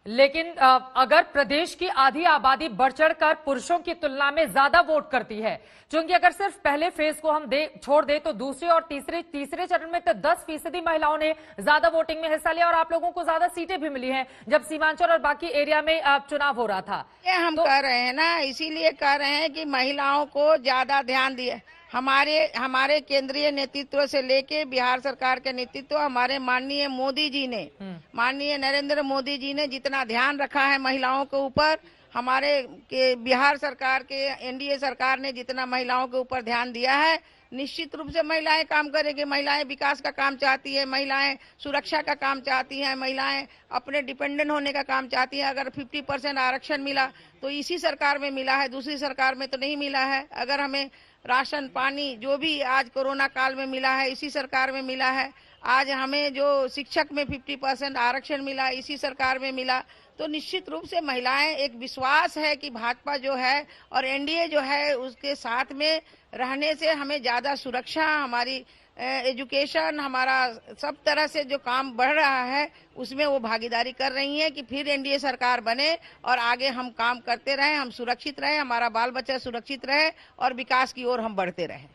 लेकिन अगर प्रदेश की आधी आबादी बढ़ चढ़कर पुरुषों की तुलना में ज्यादा वोट करती है, क्योंकि अगर सिर्फ पहले फेज को हम छोड़ दे तो दूसरे और तीसरे चरण में तो 10% महिलाओं ने ज्यादा वोटिंग में हिस्सा लिया और आप लोगों को ज्यादा सीटें भी मिली हैं जब सीमांचल और बाकी एरिया में चुनाव हो रहा था। ये हम कह रहे हैं ना, इसीलिए कह रहे हैं कि महिलाओं को ज्यादा ध्यान दिए। हमारे केंद्रीय नेतृत्व से लेके बिहार सरकार के नेतृत्व, हमारे माननीय मोदी जी ने, माननीय नरेंद्र मोदी जी ने जितना ध्यान रखा है महिलाओं के ऊपर, हमारे के बिहार सरकार के एनडीए सरकार ने जितना महिलाओं के ऊपर ध्यान दिया है, निश्चित रूप से महिलाएं काम करेंगी। महिलाएं विकास का काम चाहती है, महिलाएं सुरक्षा का काम चाहती हैं, महिलाएं अपने डिपेंडेंट होने का काम चाहती हैं। अगर 50% आरक्षण मिला तो इसी सरकार में मिला है, दूसरी सरकार में तो नहीं मिला है। अगर हमें राशन पानी जो भी आज कोरोना काल में मिला है, इसी सरकार में मिला है। आज हमें जो शिक्षक में 50% आरक्षण मिला, इसी सरकार में मिला। तो निश्चित रूप से महिलाएं, एक विश्वास है कि भाजपा जो है और एनडीए जो है उसके साथ में रहने से हमें ज्यादा सुरक्षा, हमारी एजुकेशन, हमारा सब तरह से जो काम बढ़ रहा है उसमें वो भागीदारी कर रही है कि फिर एनडीए सरकार बने और आगे हम काम करते रहें, हम सुरक्षित रहें, हमारा बाल बच्चा सुरक्षित रहे और विकास की ओर हम बढ़ते रहें।